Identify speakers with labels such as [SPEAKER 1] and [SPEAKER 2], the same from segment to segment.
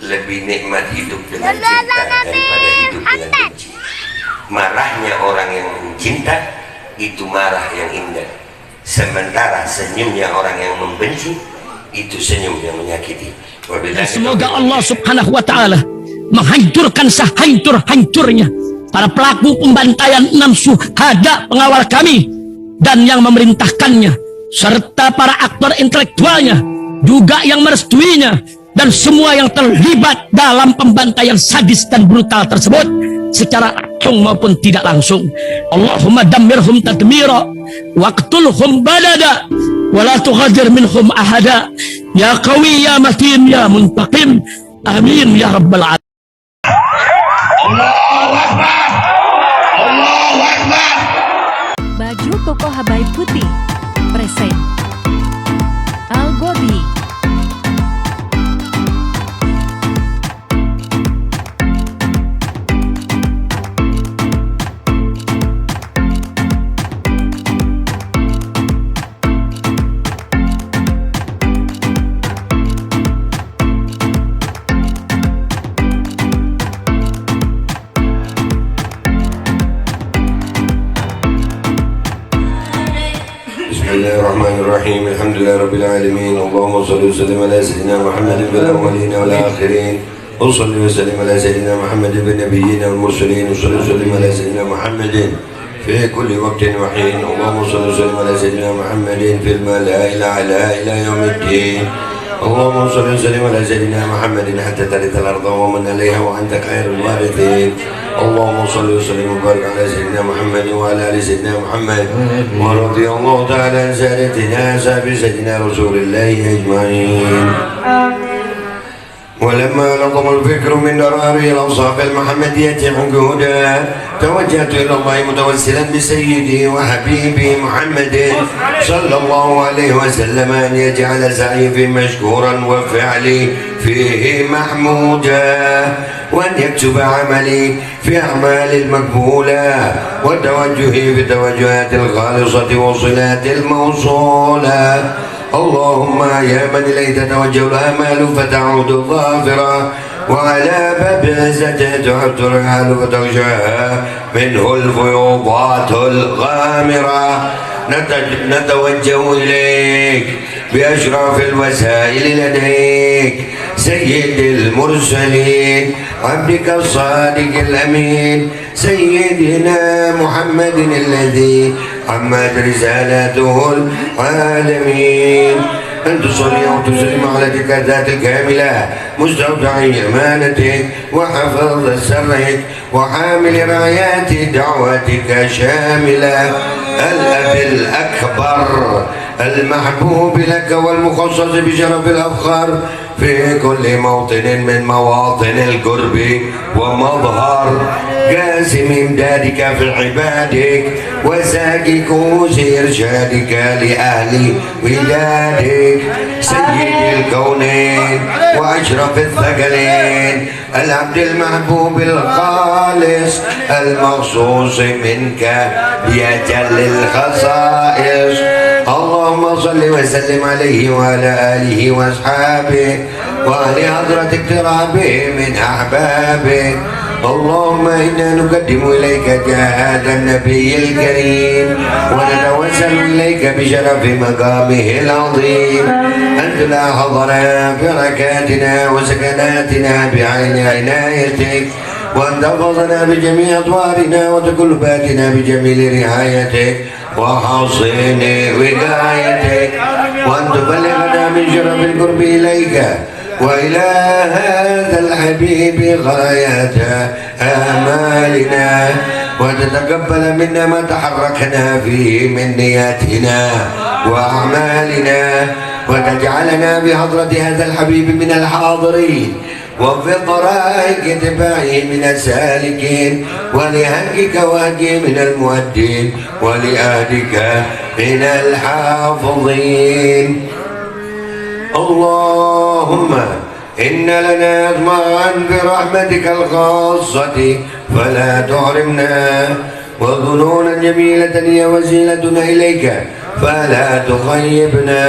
[SPEAKER 1] lebih nikmat hidup dengan cinta daripada hidup dengan benci. Marahnya orang yang mencinta itu marah yang indah, sementara senyumnya orang yang membenci itu senyum yang menyakiti.
[SPEAKER 2] Dan semoga Allah subhanahu wa ta'ala menghancurkan sehancur-hancurnya para pelaku pembantaian 6 syuhada pengawal kami dan yang memerintahkannya, serta para aktor intelektualnya juga yang merestuinya, dan semua yang terlibat dalam pembantaian sadis dan brutal tersebut secara langsung maupun tidak langsung. Allahumma dammirhum tadmira waqtulhum badada wa la tughadir minhum ahada ya qawi ya matin ya muntaqim amin ya rabbal alamin.
[SPEAKER 3] Allahu Akbar, Allahu Akbar.
[SPEAKER 4] Baju koko Habaib putih present Al Gobi.
[SPEAKER 1] Bismillahirrahmanirrahim. Alhamdulillah rabbil alamin. Allahumma shalli wa sallim ala sayyidina Muhammadin fil awwalin wal akhirin. Wa shalli wa sallim ala sayyidina Muhammadin bin nabiyyin wal mursalin. Wa shalli wa sallim ala sayyidina Muhammadin fi kulli waqtin wa hin. Allahumma shalli wa sallim ala sayyidina Muhammadin fil mala'il a'la ila yaumiddin. اللهم صل وسلم على سيدنا محمد حتى ترث الارض ومن عليها وانت خير الوارثين. اللهم صل وسلم وبارك على سيدنا محمد وعلى ال سيدنا محمد ورضي الله تعالى عن سادتنا اصحاب سيدنا رسول الله اجمعين. ولما لطم الفكر من دراره الاوصاف المحمديه حقودا توجهت الى الله متوسلا بسيدي وحبيبي محمد صلى الله عليه وسلم ان يجعل سعي في مشكورا وفعلي فيه محمودا، وان يكتب عملي في اعمال المقبوله وتوجهي في التوجهات الخالصه وصلات الموصوله. اللهم يا من إليه تتوجه الآمال فتعود ظافرا، وعلى باب عزته تحط الرحال فتغشاها منه الفيوضات الغامرة. نتوجه إليك بأشرف الوسائل لديك سيد المرسلين عبدك الصادق الأمين سيدنا محمد الذي عمت رسالاته العالمين، أن تصلي وتسلم على تلك الذات الكاملة مستودع أمانتك وحفظ سرك وحامل رايات دعوتك شاملة، الأب الأكبر المحبوب لك والمخصص بشرف الأفخار في كل موطن من مواطن القرب ومظهر قاسم إمدادك في عبادك وساقي كؤوس إرشادك لأهل ودادك سيد الكونين وأشرف الثقلين العبد المحبوب الخالص المخصوص منك بأجل الخصائص. اللهم صل وسلم عليه وعلى آله وأصحابه وأهل حضرة اقترابه من أحبابه. اللهم إنا نقدم إليك هذا النبي الكريم ونتوسل إليك بشرف مقامه العظيم أن تلاحظنا في حركاتنا وسكناتنا بعين عنايتك، وأن تحفظنا بجميع أطوارنا وتقلباتنا بجميل رعايتك وحصين وقايتك، وأن تبلغنا من شرف القرب إليك وإلى هذا الحبيب غاية آمالنا، وتتقبل منا ما تحركنا فيه من نياتنا وأعمالنا، وتجعلنا بحضرة هذا الحبيب من الحاضرين وفي طرائق اتباعه من السالكين، ولهديك وهدي من المؤدين، ولأهلك من الحافظين. اللهم إن لنا أطماعا برحمتك الخاصة فلا تحرمنا، وظنونا جميلة هي وسيلتنا إليك فلا تخيبنا.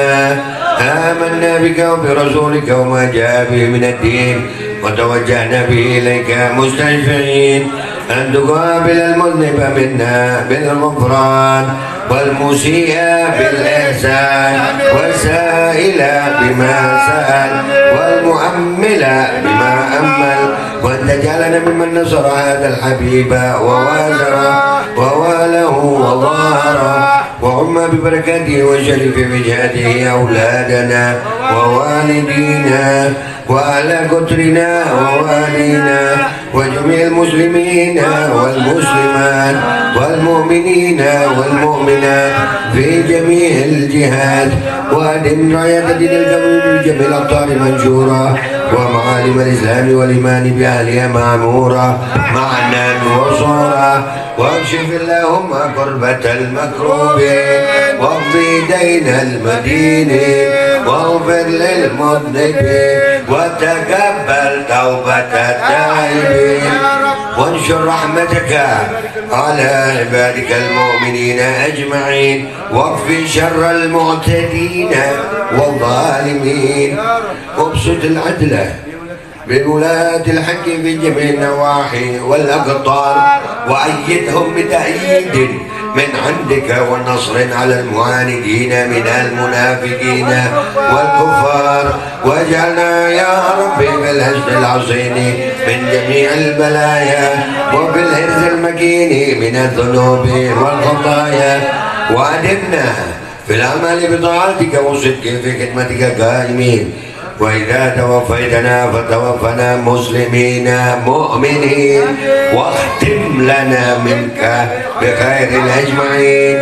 [SPEAKER 1] آمنا بك وبرسولك وما جاء به من الدين وتوجهنا به إليك مستشفعين أن تقابل المذنب منا بالغفران والمسيء بالإحسان والسائل بما سأل والمؤمل بما أمل، وأن تجعلنا ممن نصر هذا الحبيب ووازره وواله وظاهره، وعم ببركاته وشرف وجهته أولادنا ووالدينا وأهل قطرنا ووالينا وجميع المسلمين والمسلمات والمؤمنين والمؤمنات في جميع الجهات، وأدم راية دين القوي بجميع الأقطار منشورة، ومعالم الإسلام والإيمان بأهلها معمورة معنا وصورة، واكشف اللهم كربة المكروبين واقضي دين المدينين واغفر للمذنبين وتقبل توبة التائبين، وانشر رحمتك على عبادك المؤمنين أجمعين، واكفي شر المعتدين والظالمين، وابسط العدل بولاة الحق في جميع النواحي والأقطار، وأيدهم بتأييد من عندك ونصر على المعاندين من المنافقين والكفار، واجعلنا يا ربي بالحسن العظيم من جميع البلايا وبالحرز المكين من الذنوب والخطايا، وأدمنا في العمل بطاعتك وصدق في خدمتك قائمين، وإذا توفيتنا فتوفنا مسلمين مؤمنين، واختم لنا منك بخير الأجمعين،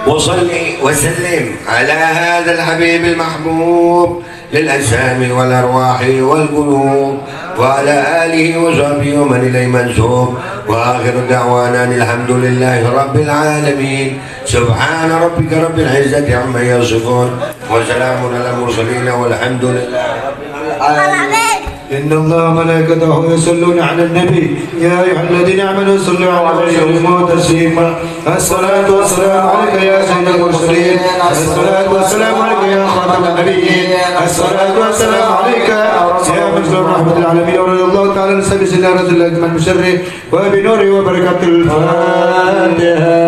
[SPEAKER 1] وصل وسلم على هذا الحبيب المحبوب للأجسام والأرواح والقلوب، وعلى آله وصحبه ومن إليه منسوب، وآخر دعوانا الحمد لله رب العالمين، سبحان ربك رب العزة عما يصفون، وسلام على المرسلين والحمد لله رب العالمين.
[SPEAKER 5] إن الله وملائكته يصلون على النبي يا أيها الذين آمنوا صلوا عليه وسلموا تسليما. الصلاة والسلام عليك يا سيد المرسلين، الصلاة والسلام عليك يا خاتم النبيين، الصلاة والسلام عليك يا مجد رحمة العالمين، ورضي الله تعالى عن سيدنا رسول الله أجمل المشرف وبنوره وبركة الفاتحة.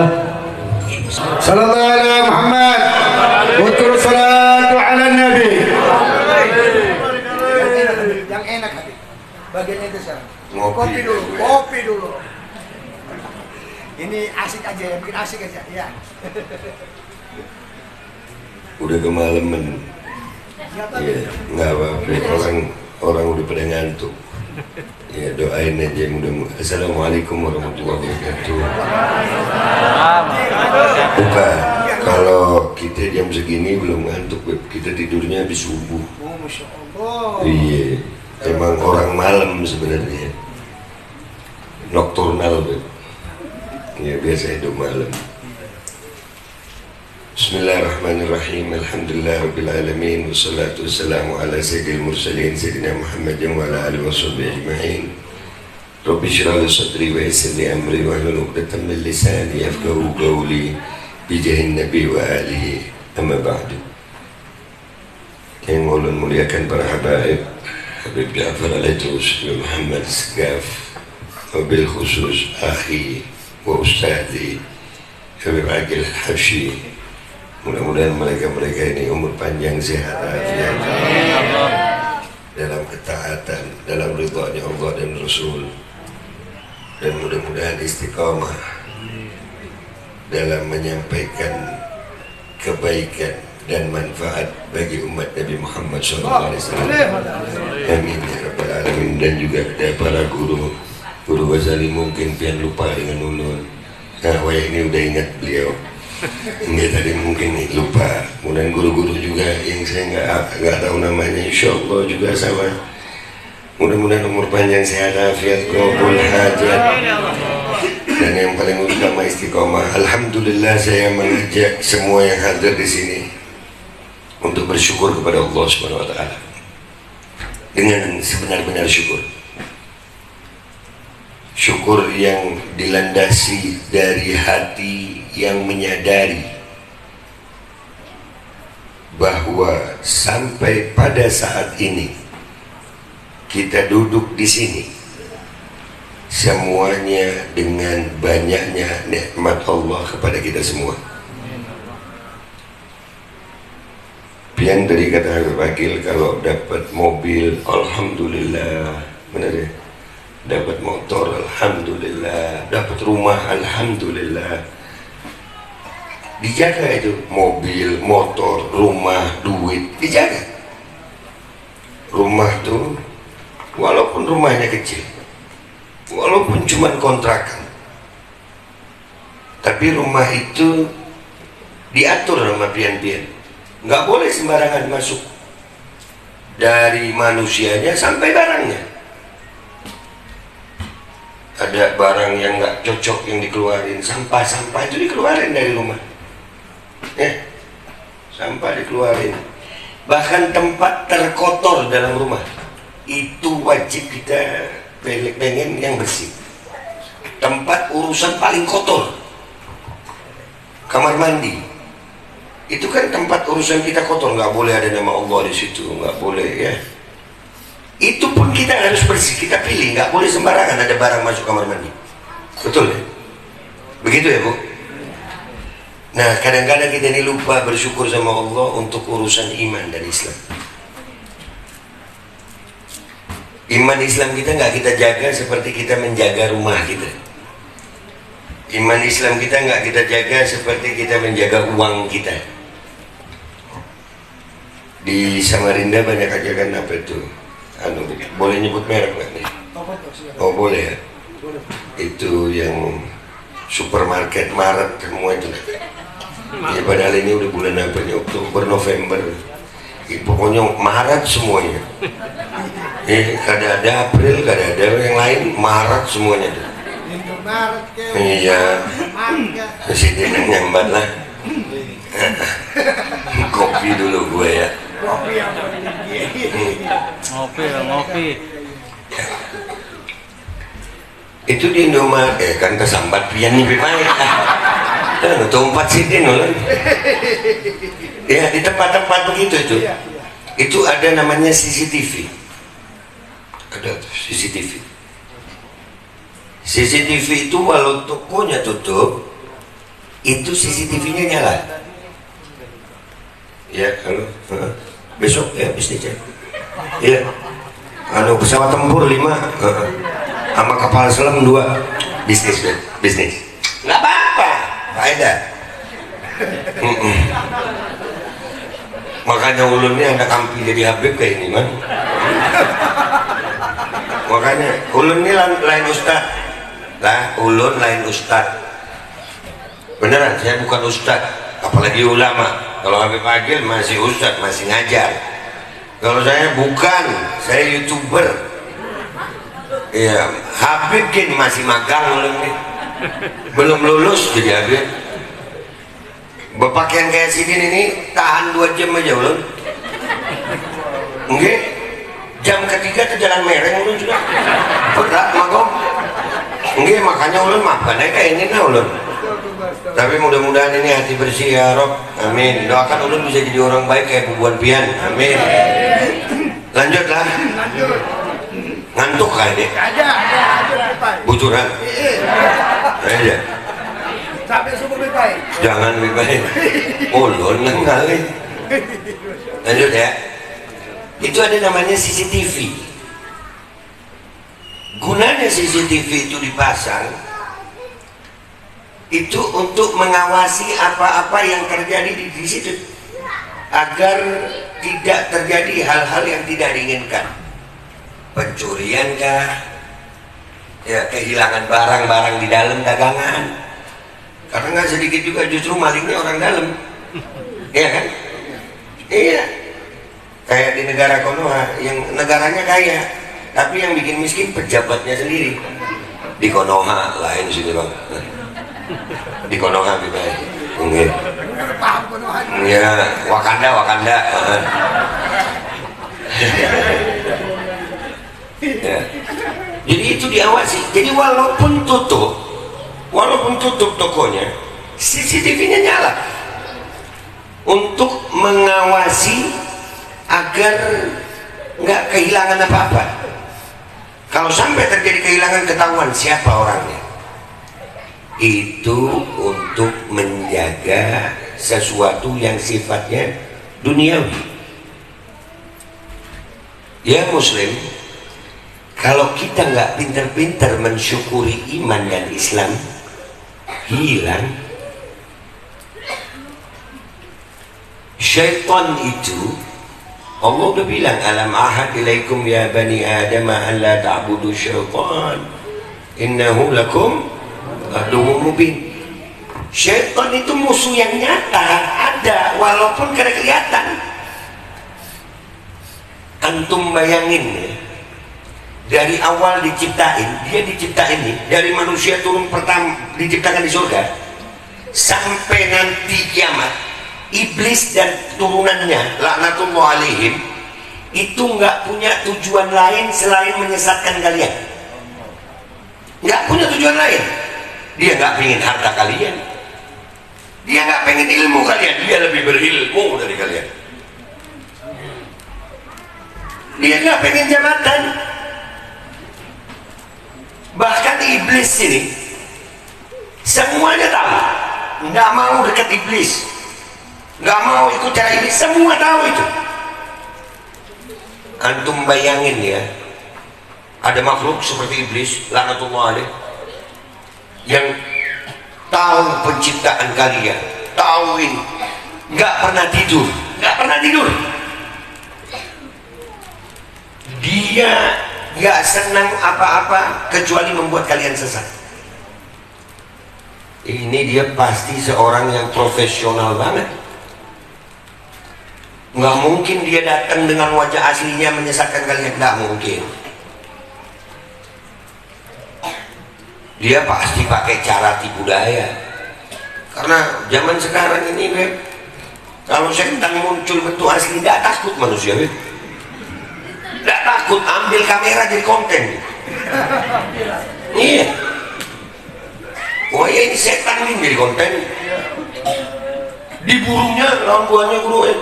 [SPEAKER 5] صلى الله على محمد واذكر الصلاة على النبي.
[SPEAKER 6] Bagian itu sekarang. Kopi dulu. Ini asik aja ya, bikin asik aja ya.
[SPEAKER 1] Udah kemalaman. Ya, nggak apa-apa. Orang udah pada ngantuk. Ya, doain aja mudah-mudahan. Assalamualaikum warahmatullahi wabarakatuh. Bukan, kalau kita jam segini belum ngantuk, kita tidurnya habis subuh.
[SPEAKER 6] Oh, Masya Allah.
[SPEAKER 1] Iya, emang orang malam sebenarnya, nokturnal, ya biasa hidup malam. Bismillahirrahmanirrahim. Alhamdulillah rabbil alamin, wassalatu wassalamu ala sayyidil mursalin sayyidina Muhammadin wa ala alihi washabbihi ajma'in. Rabbi shrah li sadri wa yassir li amri wahlul 'uqdatam min lisani yafqahu qawli bi jahin nabi wa alihi. Amma ba'du. Yang ulun muliakan para habaib, Habib Ja'far Al-Idrus bin Muhammad Segaf, wabil khusus akhi wa ustadzi Habib Aqil Al-Habsyi, mudah-mudahan mereka ini umur panjang, sehat, afiat dalam ketaatan, dalam ridha-Nya Allah dan Rasul, dan mudah-mudahan istiqamah dalam menyampaikan kebaikan dan manfaat bagi umat Nabi Muhammad SAW. Amin ya rabbal alamin. Dan juga kepada para guru Ghazali, mungkin pian lupa dengan ulun. Nah, waya ini udah ingat beliau. Ini tadi mungkin lupa. Kemudian guru-guru juga yang saya nggak tahu namanya, insya Allah juga sama. Mudah-mudahan umur panjang, sehat, afiat, qabul hajat, dan yang paling utama istiqomah. Alhamdulillah, saya mengajak semua yang hadir di sini untuk bersyukur kepada Allah Subhanahu wa taala dengan sebenar-benar syukur. Syukur yang dilandasi dari hati yang menyadari bahwa sampai pada saat ini kita duduk di sini semuanya dengan banyaknya nikmat Allah kepada kita semua. Pian tadi kata Habib Akil, kalau dapat mobil alhamdulillah, benar ya, dapat motor alhamdulillah, dapat rumah alhamdulillah. Dijaga itu mobil, motor, rumah, duit, dijaga. Rumah tuh walaupun rumahnya kecil, walaupun cuma kontrakan, tapi rumah itu diatur sama pian-pian. Nggak boleh sembarangan masuk, dari manusianya sampai barangnya. Ada barang yang nggak cocok yang dikeluarin, sampah-sampah itu dikeluarin dari rumah, sampah dikeluarin. Bahkan tempat terkotor dalam rumah itu wajib kita pengen yang bersih. Tempat urusan paling kotor, kamar mandi, itu kan tempat urusan kita kotor, nggak boleh ada nama Allah di situ, nggak boleh ya. Itu pun kita harus bersih, kita pilih, nggak boleh sembarangan ada barang masuk kamar mandi. Betul ya? Begitu ya Bu? Nah kadang-kadang kita ini lupa bersyukur sama Allah untuk urusan iman dan Islam. Iman Islam kita nggak kita jaga seperti kita menjaga rumah kita. Iman Islam kita nggak kita jaga seperti kita menjaga uang kita. Di Samarinda banyak ajakan apa itu? Boleh nyebut merek nggak nih? Oh boleh ya. Itu yang supermarket Maret semua itu. Ya padahal ini udah bulan apa nih? Oktober, November. Ya, pokoknya Maret semuanya. Kada ada April, kada ada yang lain, Maret semuanya. Iya. Masih dia nyambat lah. Kopi dulu gue ya.
[SPEAKER 7] Ngopi.
[SPEAKER 1] Itu di Indomaret kan kesambat pian nih baik. Untuk 4 sidin loh. Ya di tempat-tempat begitu itu ada namanya CCTV. Ada CCTV. CCTV itu walau tokonya tutup, itu CCTV-nya nyala. Ya, halo. Besok ya bisnis ya. Iya. Pesawat tempur 5 sama kapal selam 2. Bisnis. Nggak apa-apa. Faedah. Makanya ulun ini anak kampi jadi Habib kayak ini man. Makanya ulun ini lain ustad lah, ulun lain ustad. Beneran, saya bukan ustad, apalagi ulama. Kalau Habib Agil masih ustad, masih ngajar. Kalau saya bukan, saya YouTuber. Iya, Habib gini masih magang ulun nih, belum lulus jadi Habib. Berpakaian kayak segini nih tahan 2 jam aja ulun. Enggak, jam ketiga tuh jalan mereng ulun sudah berat magong. Enggak, makanya ulun maafkan aja kayak ini nah ulun. Tapi mudah-mudahan ini hati bersih ya Rob, amin. Doakan ulun bisa jadi orang baik kayak Bu Buan Pian, amin. Lanjutlah. Ngantuk kan ini? Ada. Buturan. Ada.
[SPEAKER 6] Sampai subuh baik.
[SPEAKER 1] Jangan baik. Ulun kali. Lanjut ya. Itu ada namanya CCTV. Gunanya CCTV itu dipasang itu untuk mengawasi apa-apa yang terjadi di situ agar tidak terjadi hal-hal yang tidak diinginkan. Pencurian kah? Ya, kehilangan barang-barang di dalam dagangan. Karena nggak sedikit juga justru malingnya orang dalam. Iya kan? Iya. Kayak di negara Konoha yang negaranya kaya, tapi yang bikin miskin pejabatnya sendiri. Di Konoha lain sini bang. Di Konoha gitu ya. Mungkin. Ya, Wakanda. Ya. Jadi itu diawasi. Jadi walaupun tutup tokonya, CCTV-nya nyala untuk mengawasi agar nggak kehilangan apa-apa. Kalau sampai terjadi kehilangan ketahuan siapa orangnya, itu untuk menjaga sesuatu yang sifatnya duniawi. Ya muslim, kalau kita nggak pintar-pintar mensyukuri iman dan Islam, hilang. Syaitan itu Allah udah bilang, alam ahad ilaikum ya bani adam an la ta'budu syaitan innahu lakum aduwwun mubin. Syaitan itu musuh yang nyata, ada walaupun kada kelihatan. Antum bayangin ya, dari awal diciptain, dia diciptain nih, dari manusia turun pertama diciptakan di surga sampai nanti kiamat, iblis dan turunannya laknatullah alaihim itu nggak punya tujuan lain selain menyesatkan kalian. Nggak punya tujuan lain. Dia nggak pengen harta kalian, dia nggak pengen ilmu kalian, dia lebih berilmu dari kalian. Dia nggak pengen jabatan. Bahkan iblis ini semuanya tahu, nggak mau dekat iblis, nggak mau ikut cara iblis, semua tahu itu. Antum bayangin ya, ada makhluk seperti iblis laknatullah alaih yang tahu penciptaan kalian, tahu ini, nggak pernah tidur, nggak pernah tidur. Dia nggak senang apa-apa kecuali membuat kalian sesat. Ini dia pasti seorang yang profesional banget. Nggak mungkin dia datang dengan wajah aslinya menyesatkan kalian, nggak mungkin. Dia pasti pakai cara tipu daya. Karena zaman sekarang ini, Beb, kalau setan muncul bentuk asli, nggak takut manusia, Beb. Nggak takut, ambil kamera jadi konten. Iya. Wah ya, ini setan ini jadi konten. Diburunya lampuannya guru,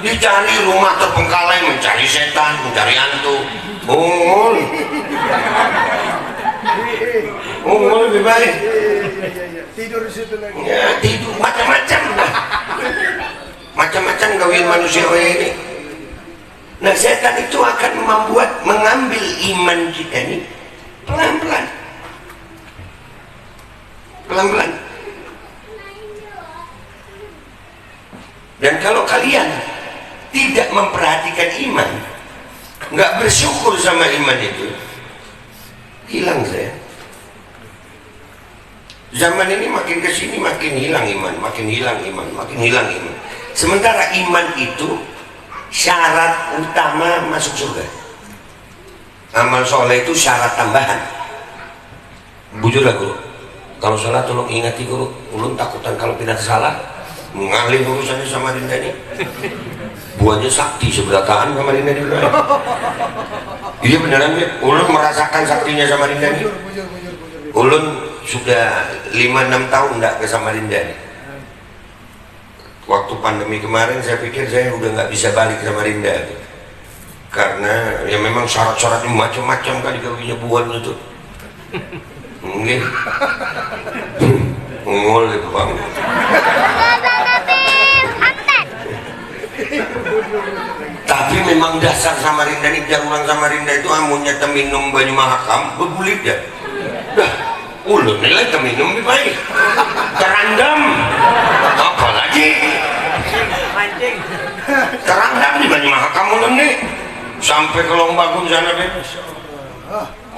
[SPEAKER 1] dicari rumah terbengkalai, mencari setan, mencari hantu. Ungul lebih baik.
[SPEAKER 6] Tidur di situ lagi.
[SPEAKER 1] Ya, tidur macam-macam. Macam-macam gawian manusia ini. Nah, setan itu akan mengambil iman kita ini pelan-pelan. Pelan-pelan. Dan kalau kalian tidak memperhatikan iman, nggak bersyukur sama iman itu, hilang saya. Zaman ini makin kesini makin hilang iman, makin hilang iman, makin hilang iman. Sementara iman itu syarat utama masuk surga. Amal soleh itu syarat tambahan. Bujur lah guru, kalau sholat tolong ingati guru, ulun takutan kalau pindah salah mengalih urusannya sama Rinda ini. Buahnya sakti seberataan sama Rinda ini. Iya beneran ya, ulun merasakan saktinya sama Rinda ini. Ulun sudah 5-6 tahun enggak ke Samarinda nih. Waktu pandemi kemarin saya pikir saya udah nggak bisa balik ke Samarinda karena ya memang syarat-syaratnya macam-macam kali gawinya buan itu. Nggih. Ngol itu bang. Tapi memang dasar Samarinda ini, orang Samarinda itu amunnya minum banyu mahakam berbulit ya. Dah, ulun nilai minum lebih baik. Terandam. Apalagi terandam di banyu mahakam ulun nih. Sampai ke Lombagun sana deh.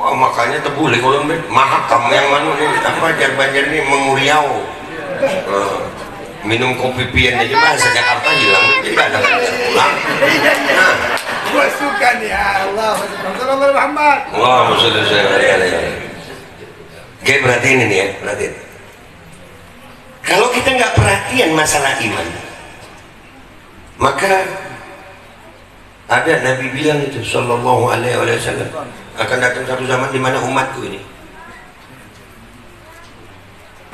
[SPEAKER 1] Wah, makanya tebule ulun deh. Mahakam yang mana nih? Apa Banjar ini menguriau. Minum kopi pian aja bahasa Jakarta hilang, jadi ada lagi pulang. Nah,
[SPEAKER 6] Gua suka nih, Allah Muhammad.
[SPEAKER 1] wah maksudnya saya. Oke, berarti ini nih ya, perhatiin. Kalau kita nggak perhatian masalah iman, maka ada Nabi bilang itu, Sallallahu Alaihi Wasallam, akan datang satu zaman di mana umatku ini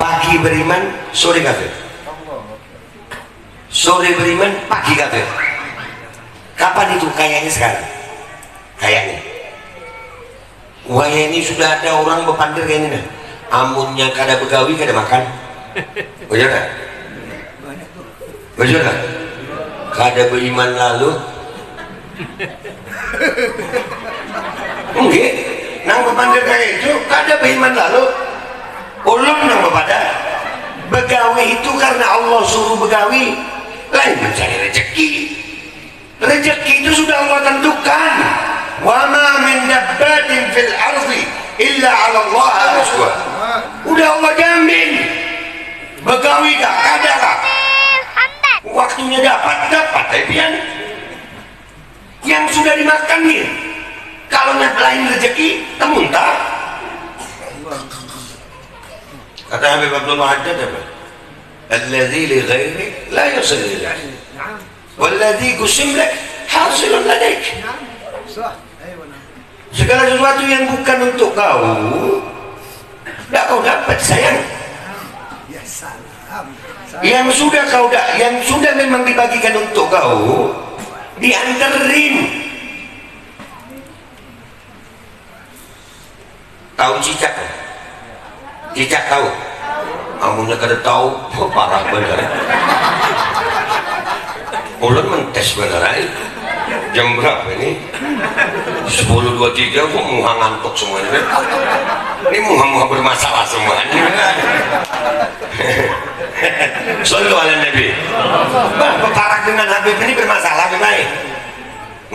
[SPEAKER 1] pagi beriman, sore kafir. Sore beriman, pagi kafir. Kapan itu? Kayaknya sekarang. Kayaknya. Wah ini sudah ada orang berpandir kayak ini nah. Amunnya kada begawi kada makan. Betul kan? Betul kan? Kada beriman lalu. Enggak, nang berpandir kayak itu kada beriman lalu. Ulun nang berpada. Begawi itu karena Allah suruh begawi, lain mencari rezeki. Rezeki itu sudah Allah tentukan. Wa ma min dabbatin fil ardi illa 'ala Allah rizquha. Udah Allah jamin. Begawi dah, kada lah. Waktunya dapat, tapi yang sudah dimakan nih. Kalau lain rezeki, temuntah. Kata Habib Abdul Haddad apa? Alladzi li ghairi la yasil ilaih. Walladzi qusim lak hasilun ladaik. Segala sesuatu yang bukan untuk kau, tidak kau dapat sayang. Yang sudah yang sudah memang dibagikan untuk kau, dianterin. Tahu cicak? Cicak tahu? Amunnya kada tahu, parah bener. Ulun mentes bener aja. Jam berapa ini? 10.23 kok muha ngantuk semuanya. Ini muha bermasalah semuanya. Sallu ala Nabi. Peparak dengan Habib ini bermasalah baik.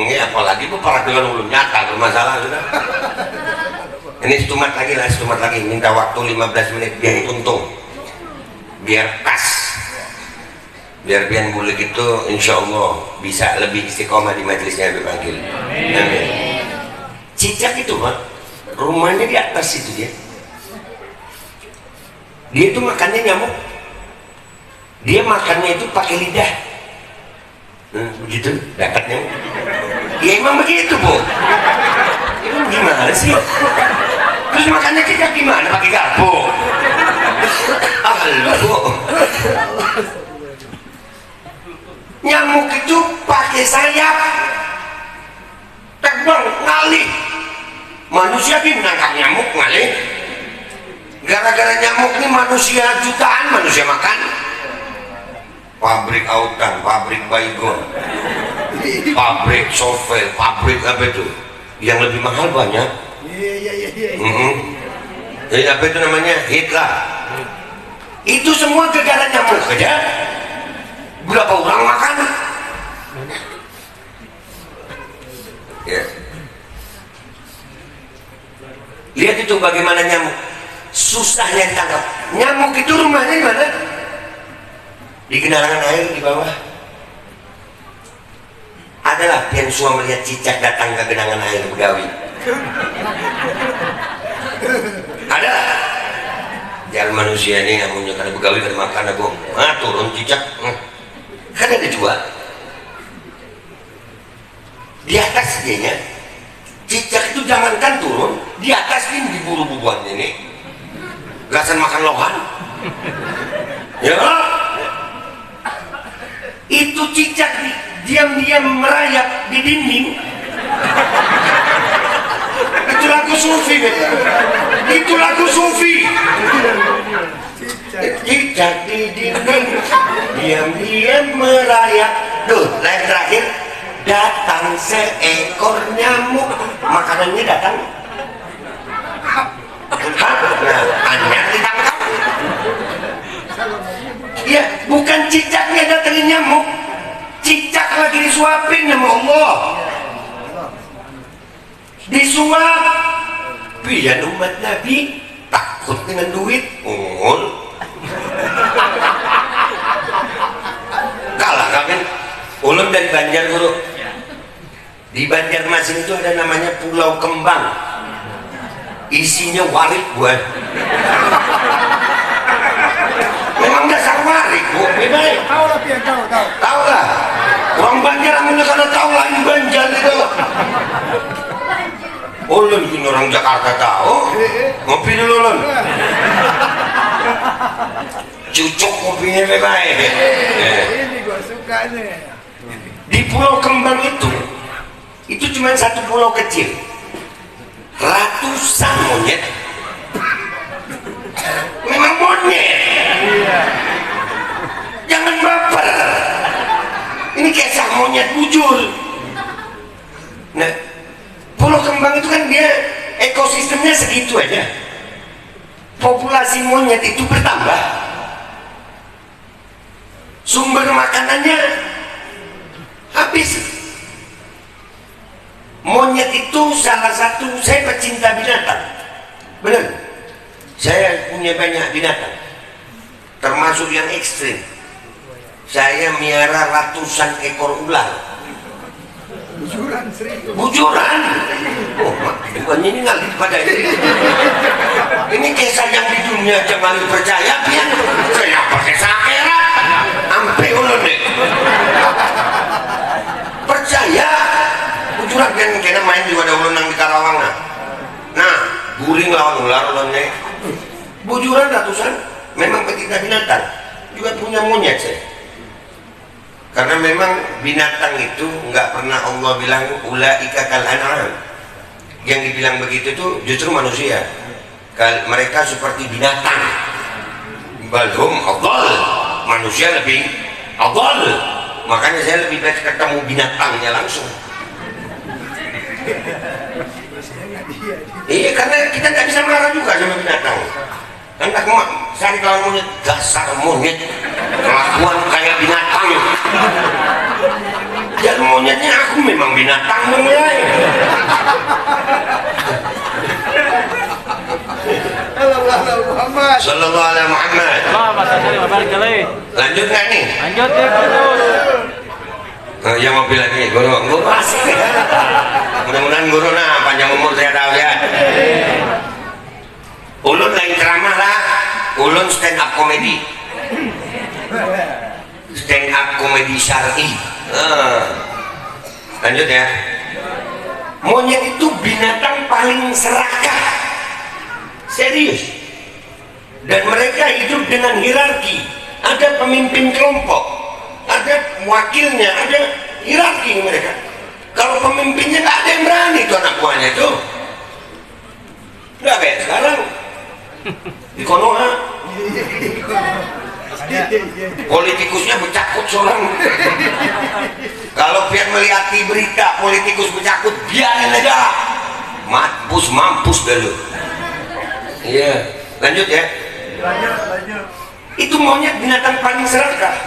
[SPEAKER 1] Ini apalagi peparak dengan ulun nyata bermasalah sudah. Ini setumat lagi, minta waktu 15 menit biar untung, biar pas, biar pian bulik itu insya Allah bisa lebih istiqomah di majelisnya Habib Agil. Amin. Cicak itu Pak, rumahnya di atas itu dia itu makannya nyamuk, dia makannya itu pakai lidah, begitu dapat nyamuk. Ya emang begitu Bu. Itu gimana sih? Terus makannya cicak gimana? Pakai garpu? Halo. Nyamuk itu pakai sayap, terbang ngalih. Manusia nangkap nyamuk ngalih. Gara-gara nyamuk ini manusia jutaan manusia makan. Pabrik autan, pabrik baygon, pabrik sovel, pabrik apa itu? Yang lebih mahal banyak. Jadi apa itu namanya? Hitler. Itu semua gara-gara nyamuk aja. Berapa orang makan? Ya. Lihat itu bagaimana nyamuk susahnya ditangkap. Nyamuk itu rumahnya di mana? Di genangan air di bawah. Adalah pian suam melihat cicak datang ke genangan air begawi. Ada jalan manusia ini namunnya karena begawi karena makan aku turun cicak kan ada jual di atas dianya. Cicak itu jangankan turun di atas ini diburu bubuan ini gasan makan lohan ya. Itu cicak diam-diam merayap di dinding. Itu lagu sufi beta. Itu lagu sufi. Cicak di dinding diam-diam merayap. Duh, lain terakhir datang seekor nyamuk. Makanannya datang. Nah, anyar ditangkap. Ya, bukan cicaknya datangin nyamuk. Cicak lagi disuapin sama Allah. Disuap. Biar umat Nabi takut dengan duit. Kalah kami. Ulun dari Banjar Guru. Di Banjarmasin itu ada namanya Pulau Kembang. Isinya warik buat. Memang dasar warik Bu.
[SPEAKER 6] Tahu lah pian, tahu.
[SPEAKER 1] Tahu lah. Orang Banjar amunnya karena tahu lain Banjar itu. Ulun ini orang Jakarta tahu. Ngopi dulu Ulun. Cucuk kopinya baik.
[SPEAKER 6] Ini gua suka nih.
[SPEAKER 1] Di Pulau Kembang itu cuma satu pulau kecil. ratusan monyet. Memang monyet. Jangan baper. Ini kisah monyet bujur. Nah, Pulau Kembang itu kan dia ekosistemnya segitu aja. Populasi monyet itu bertambah. Sumber makanannya habis. Monyet itu salah satu, saya pecinta binatang. Benar. Saya punya banyak binatang. Termasuk yang ekstrim. Saya miara ratusan ekor ular. Bujuran. Oh, bukannya ini ngalir pada ini. Ini kisah yang di dunia aja ngalir percaya, pian. Saya pakai akhirat. Ampe ulun nih. Percaya. Bujuran kan kena main di wadah ulun yang di Karawang. Nah, guring lawan ular ulunnya. Bujuran ratusan. Memang pecinta binatang. Juga punya monyet saya. Karena memang binatang itu nggak pernah Allah bilang ulaika kal an'am. Yang dibilang begitu tuh justru manusia. Mereka seperti binatang. Balhum adall. Manusia lebih adall. Makanya saya lebih baik ketemu binatangnya langsung. Iya, karena kita nggak bisa marah juga sama binatang. Hendak mau cari lawan monyet, dasar monyet, kelakuan kayak binatang. Dan monyetnya aku memang binatang mulai. Sallallahu alaihi Muhammad. Lanjut nggak nih?
[SPEAKER 7] Lanjut ya, guru.
[SPEAKER 1] Yang mau bilang nih, guru asik. Mudah-mudahan guru panjang umur saya tahu ya. Ulun lain ceramah lah, ulun stand up comedy, syar'i. Lanjut ya. Monyet itu binatang paling serakah, serius, dan mereka hidup dengan hierarki. Ada pemimpin kelompok, ada wakilnya, ada hierarki mereka. Kalau pemimpinnya nggak ada yang berani itu anak buahnya itu. Nggak kayak sekarang. Di Konoha politikusnya bercakut seorang. Kalau pian melihat berita politikus bercakut, biarin aja, mampus dulu. Iya, lanjut ya. Lanjut. Itu monyet binatang paling serakah.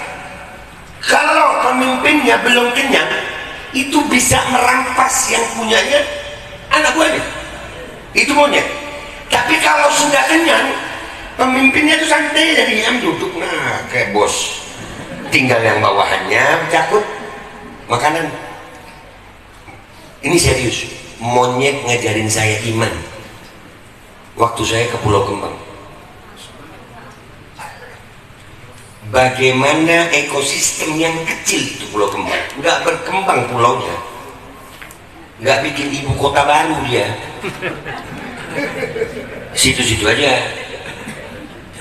[SPEAKER 1] Kalau pemimpinnya belum kenyang, itu bisa merampas yang punyanya anak buahnya. Itu monyet. Tapi kalau sudah kenyang, pemimpinnya itu santai, jadi duduk kayak bos. Tinggal yang bawahannya cakut makanan. Ini serius. Monyet ngajarin saya iman. Waktu saya ke Pulau Kembang. Bagaimana ekosistem yang kecil itu Pulau Kembang. Nggak berkembang pulaunya. Nggak bikin ibu kota baru dia. Situ-situ aja.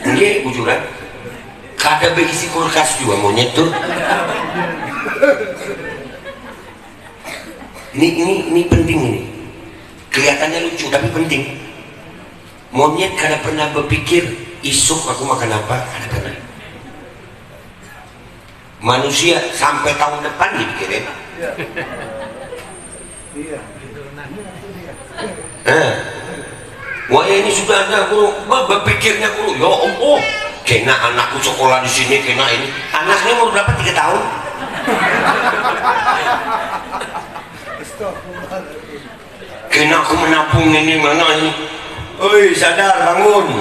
[SPEAKER 1] Ini bujuran. Kada berisi kulkas juga monyet tuh. Ini penting ini. Kelihatannya lucu tapi penting. Monyet kada pernah berpikir isuk aku makan apa, kada pernah. Manusia sampai tahun depan dipikirin. Wah ini sudah ada guru, berpikirnya guru, ya Allah, kena anakku sekolah di sini, kena ini, anaknya mau berapa 3 tahun? Kena aku menabung ini mana ini? Oi sadar bangun,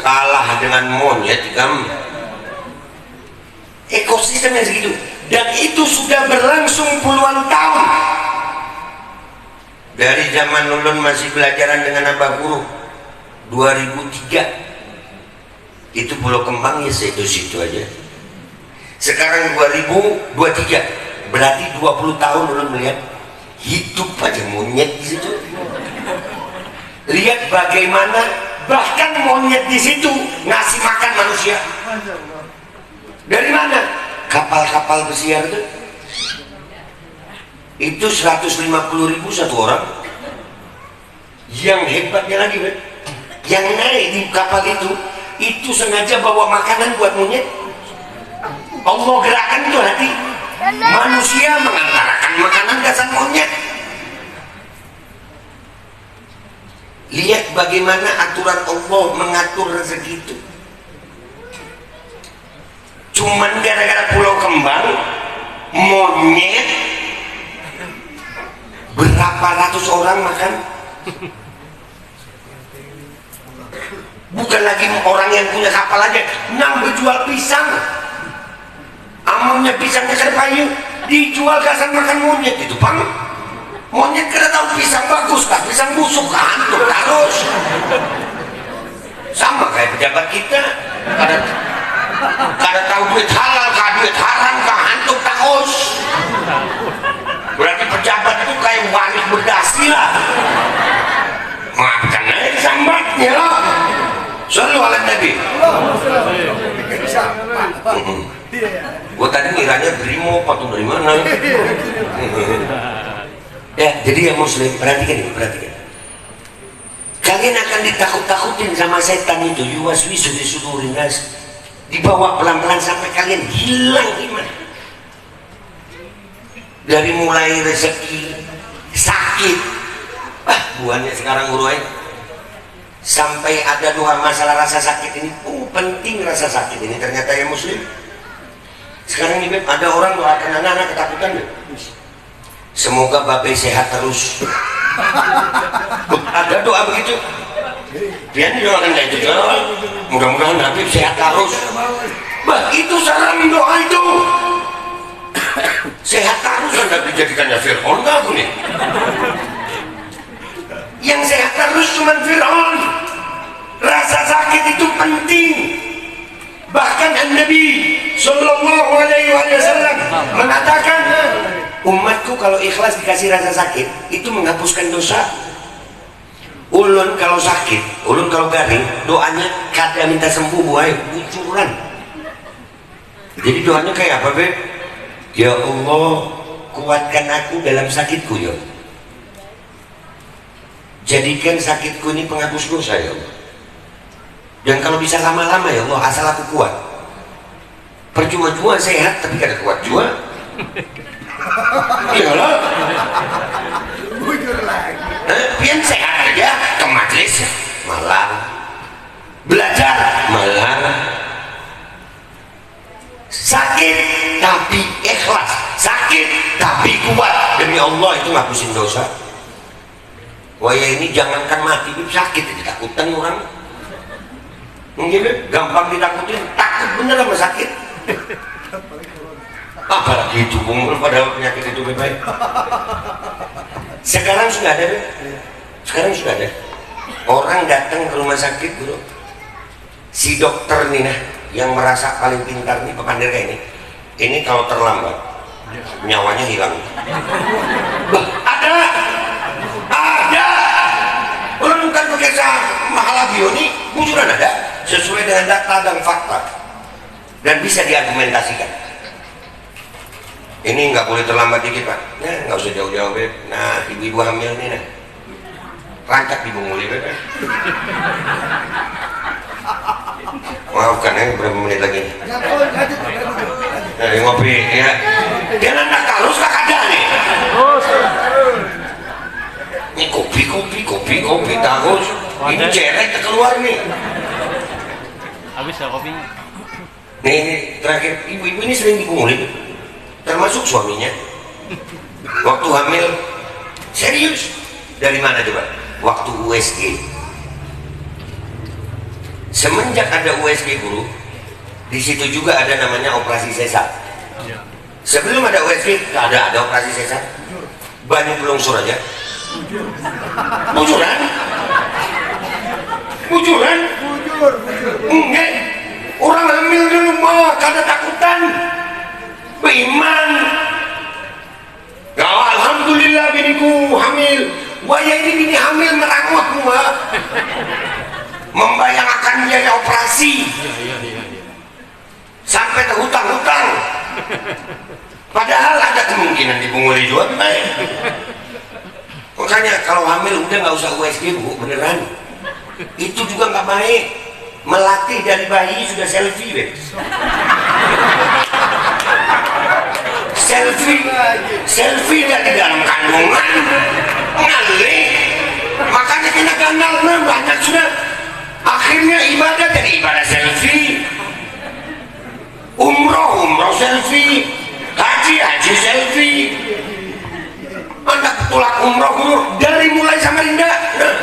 [SPEAKER 1] kalah dengan monyet kamu. Ekosistemnya segitu, dan itu sudah berlangsung puluhan tahun. Dari zaman ulun masih belajaran dengan abah guru 2003 itu Pulau Kembang ya situ aja. Sekarang 2023 berarti 20 tahun ulun melihat hidup aja monyet di situ. Lihat bagaimana bahkan monyet di situ ngasih makan manusia. Dari mana? Kapal-kapal pesiar itu 150.000 satu orang. Yang hebatnya lagi, yang naik di kapal itu sengaja bawa makanan buat monyet. Allah gerakan itu hati manusia mengantarkan makanan ke sang monyet. Lihat bagaimana aturan Allah mengatur rezeki itu. Cuman gara-gara pulau kembang, monyet berapa ratus orang makan. Bukan lagi orang yang punya kapal aja, berjual pisang. Amalnya pisangnya kan payu, dijual kasar makan monyet itu, Bang. Monyet kada tahu pisang bagus kah, pisang busuk kah, antuk terus. Sama kayak pejabat kita, kada tahu duit halal kah, duit haram kah, antuk terus. Berarti pejabat itu kayak waris berdasi lah. Makan aja sambatnya lah. Shallu ala Nabi. Gua tadi ngiranya Brimo atau dari mana? Ya, jadi ya Muslim, perhatikan ini, perhatikan. Kalian akan ditakut-takutin sama setan itu, yuwaswisu fi sudurin nas. Dibawa pelan-pelan sampai kalian hilang iman. Dari mulai rezeki, sakit, buahnya sekarang uruai. Sampai ada dua masalah rasa sakit ini, penting rasa sakit ini ternyata ya Muslim. Sekarang ini ada orang doakan anak-anak ketakutan. Semoga babe sehat terus. Ada doa begitu. Dia doakan kayak itu. Mudah-mudahan Habib sehat terus. Itu salam doa itu. Sehat terus Anda dijadikannya Fir'aun nggak aku nih? Yang sehat terus cuma Fir'aun. Rasa sakit itu penting. Bahkan Nabi Sallallahu Alaihi Wasallam mengatakan, umatku kalau ikhlas dikasih rasa sakit itu menghapuskan dosa. Ulun kalau sakit, ulun kalau garing, doanya kada minta sembuh buai bucuran. Jadi doanya kayak apa, Beb? Ya Allah, kuatkan aku dalam sakitku ya. Jadikan sakitku ini penghapus dosa ya Allah. Dan kalau bisa lama-lama ya Allah, asal aku kuat. Percuma-cuma sehat tapi kada kuat juga. Iyalah. Pian sehat aja ke majelis malah belajar malah sakit tapi ikhlas, sakit tapi kuat demi Allah itu ngapusin dosa. Wah ya ini jangankan mati sakit ditakutan orang. Mungkin gampang ditakutin, takut bener sama sakit. Apalagi itu padahal penyakit itu baik. Sekarang sudah ada, sekarang sudah ada orang datang ke rumah sakit dulu, si dokter nih nah yang merasa paling pintar nih pepandar kayak ini kalau terlambat nyawanya hilang. Ada orang bukan pakai mahal nih bujuran ada sesuai dengan data dan fakta dan bisa diargumentasikan. Ini nggak boleh terlambat dikit Pak, nah nggak usah jauh-jauh Beb. Nah ibu-ibu hamil nih nah rancak dibunguli Beb. Maafkan ya berapa menit lagi nih. Nah, ngopi ya jangan nak terus tak ada nih. Ini kopi terus ini cerek keluar nih.
[SPEAKER 7] Habis ya kopinya.
[SPEAKER 1] Nih terakhir ibu-ibu ini sering dibunguli termasuk suaminya waktu hamil. Serius dari mana coba? Waktu USG. Semenjak ada USG guru di situ juga ada namanya operasi sesar. Sebelum ada USG nggak ada operasi sesar. Banyak pelongsor aja. Bujuran enggak orang hamil di rumah kada takutan beriman. Ya alhamdulillah biniku hamil. Waya ini bini hamil merangut rumah membayangkan biaya operasi sampai ke hutang-hutang padahal ada kemungkinan dibunguli juga baik. Makanya kalau hamil udah nggak usah USG bu, beneran. Itu juga nggak baik. Melatih dari bayi sudah selfie deh. Selfie dari dalam kandungan ngalih. Makanya kena gagal banyak sudah. Akhirnya ibadah jadi ibadah selfie. Umroh selfie. Haji selfie. Anda ketolak umroh dari mulai Samarinda. Nah,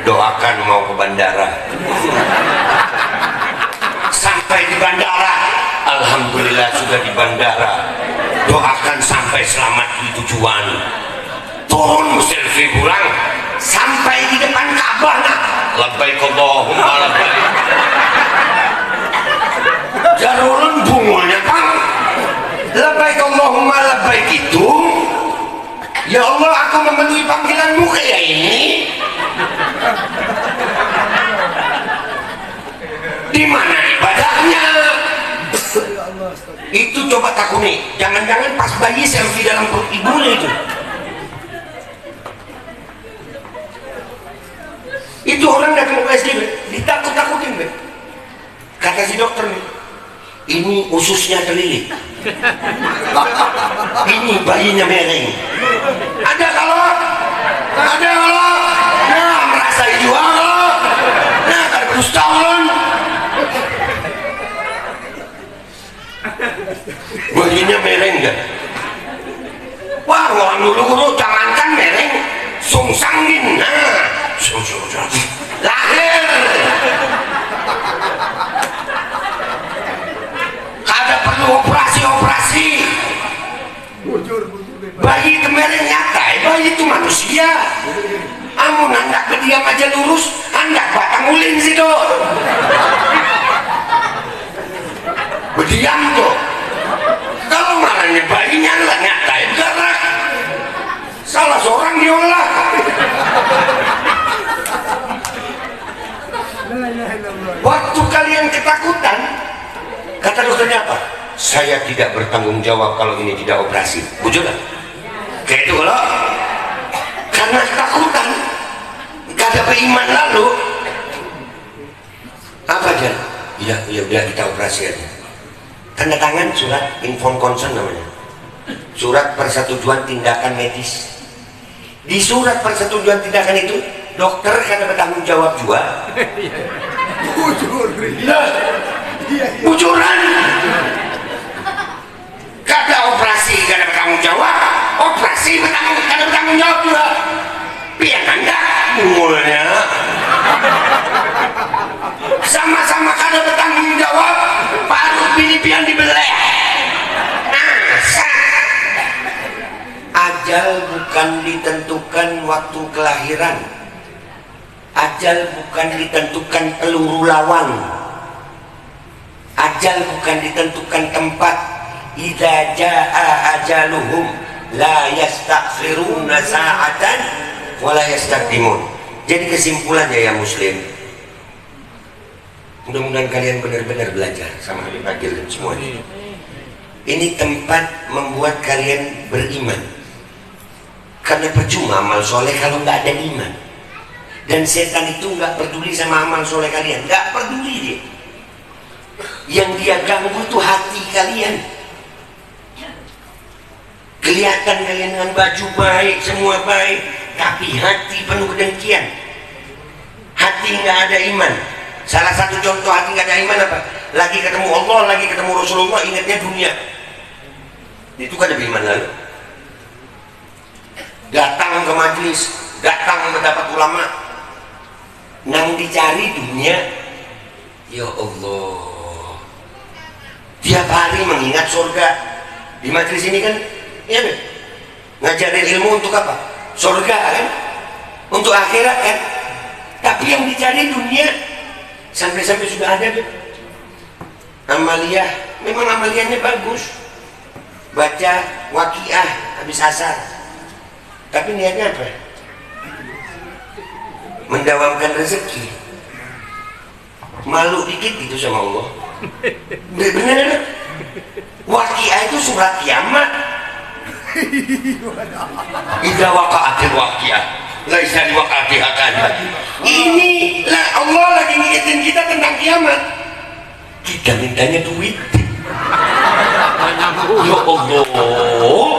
[SPEAKER 1] doakan mau ke bandara. Sampai di bandara, alhamdulillah sudah di bandara. Doakan sampai selamat di tujuan. Turun selfie pulang, sampai di depan Ka'bah. Nah, labbaik Allahumma labbaik. Jarulun bungulnya Kang. Labbaik Allahumma labbaik itu, ya Allah aku memenuhi panggilanmu kayak ini. Di mana ibadahnya? Itu coba takuni. Jangan-jangan pas bayi selfie dalam perut ibunya itu. Itu orang datang ke USG, ditakut-takutin, be. Kata si dokter nih, ini ususnya terlilit. Ini bayinya mereng. Ada kalau, nah merasa jual, nah kalau tahun, bayinya mereng gak? Wah orang dulu jangankan mereng, sungsangin, nah lahir. Kada perlu operasi. Bayi itu mereng nyata, bayi itu manusia. Amun hendak berdiam aja lurus, hendak batang ulin situ. Berdiam tuh. Kalau malahnya bayinya lah nyata, gerak. Salah seorang diolah. Waktu kalian ketakutan, kata dokternya apa? Saya tidak bertanggung jawab kalau ini tidak operasi. Bujur kan? Kayak itu kalau karena ketakutan, gak ada beriman lalu apa aja? Ya udah kita operasi aja. Tanda tangan surat inform consent namanya. Surat persetujuan tindakan medis. Di surat persetujuan tindakan itu dokter karena bertanggung jawab juga. Bujuran. Kata operasi karena bertanggung jawab, operasi karena bertanggung jawab juga. Biar anda mulanya sama-sama karena bertanggung jawab, baru pilih-pilihan dibeleh. Ajal bukan ditentukan waktu kelahiran. Ajal bukan ditentukan peluru lawan. Ajal bukan ditentukan tempat. Idza jaa ajaluhum la yastakhiruna sa'atan wa la yastaqdimun. Jadi kesimpulannya ya muslim, mudah-mudahan kalian benar-benar belajar sama Habib Agil dan semuanya. Ini tempat membuat kalian beriman. Karena percuma amal soleh kalau nggak ada iman. Dan setan itu nggak peduli sama amal soleh kalian, nggak peduli dia. Yang dia ganggu itu hati kalian. Kelihatan kalian dengan baju baik, semua baik, tapi hati penuh kedengkian. Hati nggak ada iman. Salah satu contoh hati nggak ada iman apa? Lagi ketemu Allah, lagi ketemu Rasulullah, ingatnya dunia. Itu kan ada iman lalu. Datang ke majelis, datang mendapat ulama, nang dicari dunia. Ya Allah, tiap hari mengingat surga. Di majelis ini kan, ya be, ngajarin ilmu untuk apa? Surga kan, untuk akhirat kan. Tapi yang dicari dunia, sampai-sampai sudah ada be. Amaliyah, memang amaliyahnya bagus. Baca waqiah habis asar. Tapi niatnya apa? Mendawamkan rezeki. Malu dikit gitu sama Allah. Bener. Waqiah itu surat kiamat. Idza waqa'atil waqi'ah laisa liwaqa'atiha kadhib. Ini lah Allah lagi ngingetin kita tentang kiamat. Kita mintanya duit. Ya Allah.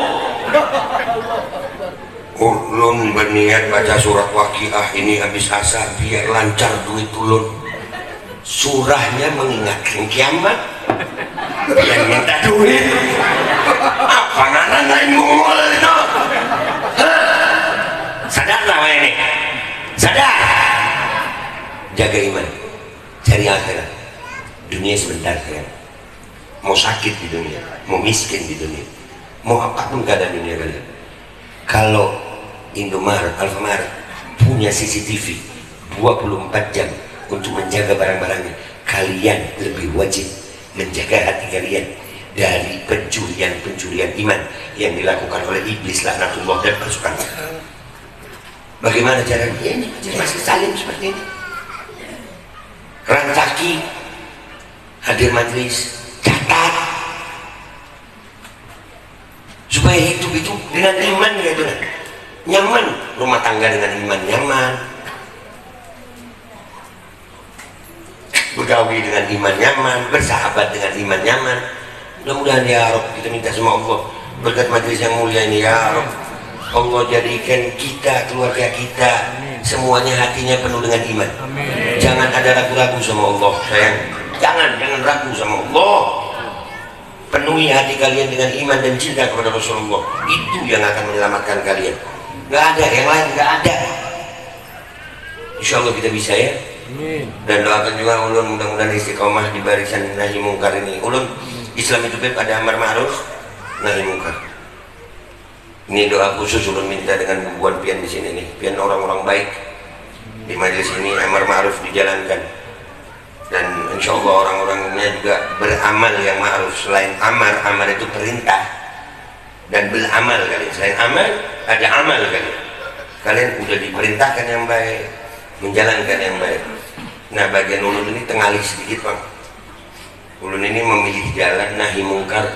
[SPEAKER 1] Ulun berniat baca surat Waqiah ini habis asar biar lancar duit ulun. Surahnya mengingatkan kiamat. Biar minta duit. Apa nana ngomong itu? Sadarlah ini. Sadar. Jaga iman. Cari akhirat. Dunia sebentar ya. Mau sakit di dunia, mau miskin di dunia, mau apapun keadaan dunia kalian. Kalau Indomaret, Alfamart punya CCTV 24 jam untuk menjaga barang-barangnya, kalian lebih wajib menjaga hati kalian dari pencurian iman yang dilakukan oleh iblis laknatullah dan pasukan. Bagaimana caranya? Ini masih salim seperti ini. Rancaki hadir majelis, catat supaya hidup itu dengan iman gitu, nyaman, rumah tangga dengan iman nyaman, bergaul dengan iman nyaman, bersahabat dengan iman nyaman. Mudah-mudahan ya Rabb, kita minta sama Allah berkat majelis yang mulia ini ya Rabb, Allah jadikan kita, keluarga kita semuanya hatinya penuh dengan iman. Jangan ada ragu-ragu sama Allah sayang. Jangan ragu sama Allah. Penuhi hati kalian dengan iman dan cinta kepada Rasulullah. Itu yang akan menyelamatkan kalian. Gak ada yang lain, gak ada. Insya Allah kita bisa ya. Dan doakan juga ulun mudah-mudahan istiqomah di barisan nahi mungkar ini. Ulun Islam itu ada amar ma'ruf nahi mungkar. Ini doa khusus ulun minta dengan hubungan pian di sini nih. Pian orang-orang baik di majelis ini amar ma'ruf dijalankan. Dan insya Allah orang-orangnya juga beramal yang ma'ruf. Selain amar itu perintah, dan beramal kalian. Selain amal ada amal kalian udah diperintahkan yang baik, menjalankan yang baik. Nah bagian ulun ini tengalih sedikit bang. Ulun ini memilih jalan nahi mungkar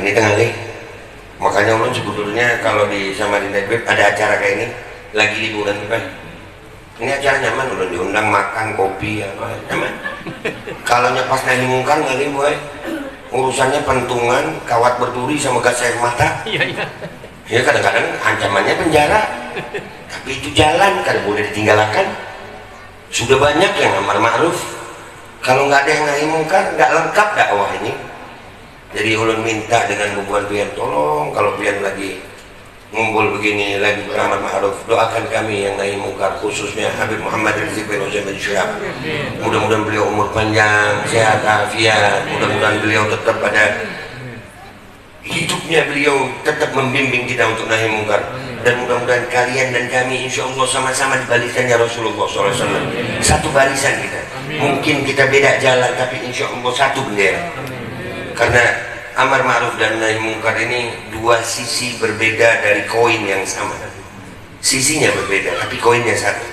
[SPEAKER 1] ini tengalih. Makanya ulun sebetulnya kalau di Samarinda ada acara kayak ini lagi liburan bang, ini acara nyaman, udah diundang makan kopi apa nyaman. Kalau pas nahi mungkar nggak nih boy, urusannya pentungan, kawat berduri sama gas air mata. Ya kadang-kadang ancamannya penjara, tapi itu jalan kalau boleh ditinggalkan. Sudah banyak yang amar ma'ruf. Kalau nggak ada yang nahi mungkar nggak lengkap dakwah ini. Jadi ulun minta dengan hubungan pian, tolong kalau pian lagi ngumpul begini lagi beramal ma'ruf, doakan kami yang nahi mungkar, khususnya Habib Muhammad Rizik bin Uzaim bin Syihab. Mudah-mudahan beliau umur panjang, sehat, afiat. Mudah-mudahan beliau tetap pada hidupnya, beliau tetap membimbing kita untuk nahi mungkar. Dan mudah-mudahan kalian dan kami insya Allah sama-sama di barisannya Rasulullah SAW. Satu barisan kita. Mungkin kita beda jalan, tapi insya Allah satu bendera. Karena amar ma'ruf dan nahi mungkar ini dua sisi berbeda dari koin yang sama. Sisinya berbeda, tapi koinnya satu.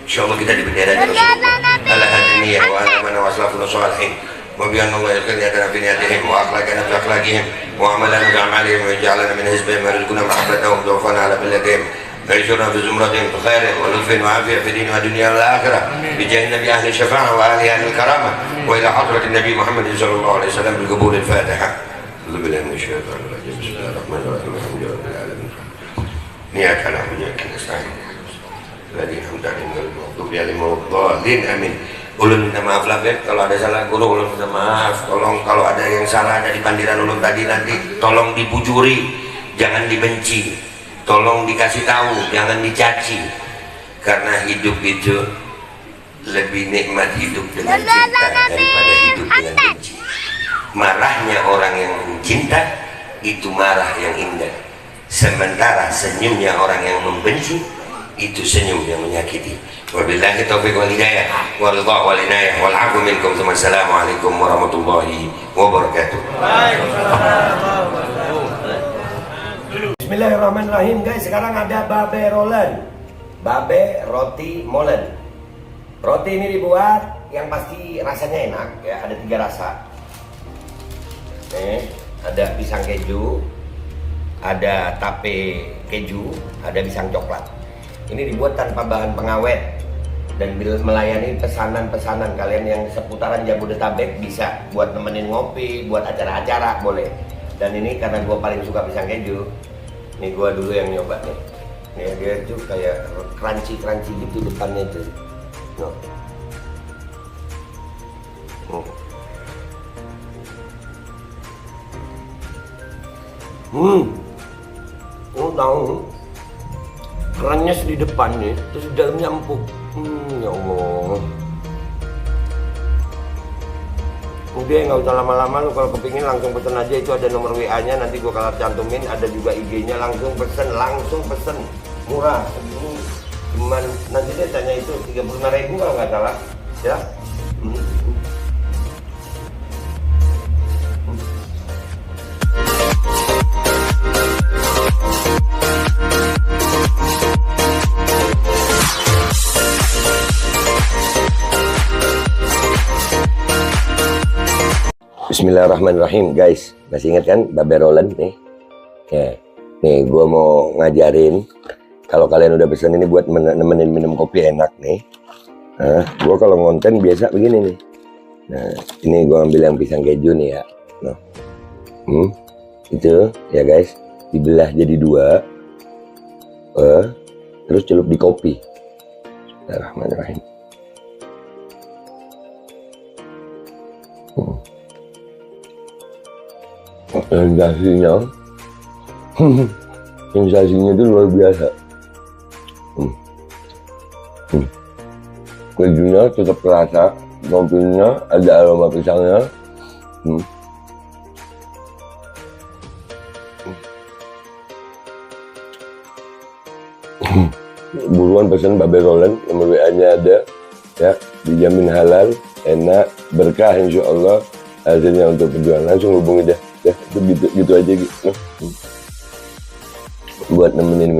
[SPEAKER 1] Insya Allah kita di bendera Rasulullah. Ala hadiniyah wa ala mana waslafun sholihin. Wa bi'an Allah yaqil yadana fi niyatihim wa akhlaqana fi akhlaqihim wa amalana bi amalihim wa ja'alana min hizbihim wa rizquna mahabbatahum wa dawfana ala billatihim. ويجرنا في زمرتهم بخير ولطف وعافية في دين والدنيا والآخرة بجاه النبي أهل الشفاعة وأهل أهل الكرامة وإلى حضرة النبي محمد صلى الله عليه وسلم بقبول الفاتحة. أعوذ بالله من الشيطان الرجيم. بسم الله الرحمن الرحيم. الحمد لله رب العالمين. إياك نعبد وإياك نستعين. الذين أنعمت عليهم غير المغضوب عليهم ولا الضالين. Amin. Ulun minta maaf lah Beb, kalau ada salah guru ulun minta maaf. Tolong kalau ada yang salah dari pandiran ulun tadi nanti tolong dibujuri, jangan dibenci. Tolong dikasih tahu, jangan dicaci. Karena hidup itu lebih nikmat hidup dengan cinta daripada hidup dengan benci. Marahnya orang yang cinta itu marah yang indah. Sementara senyumnya orang yang membenci itu senyum yang menyakiti. Wabillahi taufiq wal hidayah wal ridha wal inayah wal 'afwu minkum. Assalamualaikum warahmatullahi wabarakatuh.
[SPEAKER 8] Bismillahirrahmanirrahim guys, sekarang ada babe rolen, babe roti molen. Roti ini dibuat yang pasti rasanya enak ya, ada 3 rasa. Nih, ada pisang keju, ada tape keju, ada pisang coklat. Ini dibuat tanpa bahan pengawet dan melayani pesanan-pesanan kalian yang seputaran Jabodetabek, bisa buat nemenin ngopi, buat acara-acara boleh. Dan ini karena gue paling suka pisang keju, nih gue dulu yang nyoba nih. Nih dia tuh kayak crunchy gitu depannya tuh. No. Lu tahu kerannya di depan nih, terus di dalamnya empuk. Ya Allah. Udah nggak usah lama-lama, lu kalau kepingin langsung pesen aja, itu ada nomor WA-nya, nanti gua kalau cantumin, ada juga IG-nya, langsung pesen, murah. Segini cuman nanti dia tanya itu 35.000 kalau nggak salah, ya. Bismillahirrahmanirrahim, guys. Masih ingat kan Babe Roland nih? Ya, nih gue mau ngajarin. Kalau kalian udah pesen ini buat nemenin minum kopi enak nih. Nah, gue kalau ngonten biasa begini nih. Nah, ini gue ambil yang pisang keju nih ya. Nah, itu ya guys, dibelah jadi 2. Terus celup di kopi. Bismillahirrahmanirrahim. Sensasinya itu luar biasa. Kejunya tetap terasa, kopinya ada aroma pisangnya. Buruan pesan Babe Roland, nomor WA-nya ada, ya, dijamin halal, enak, berkah insya Allah. Hasilnya untuk perjuangan, langsung hubungi deh. Ya, itu gitu aja gitu. Buat nemenin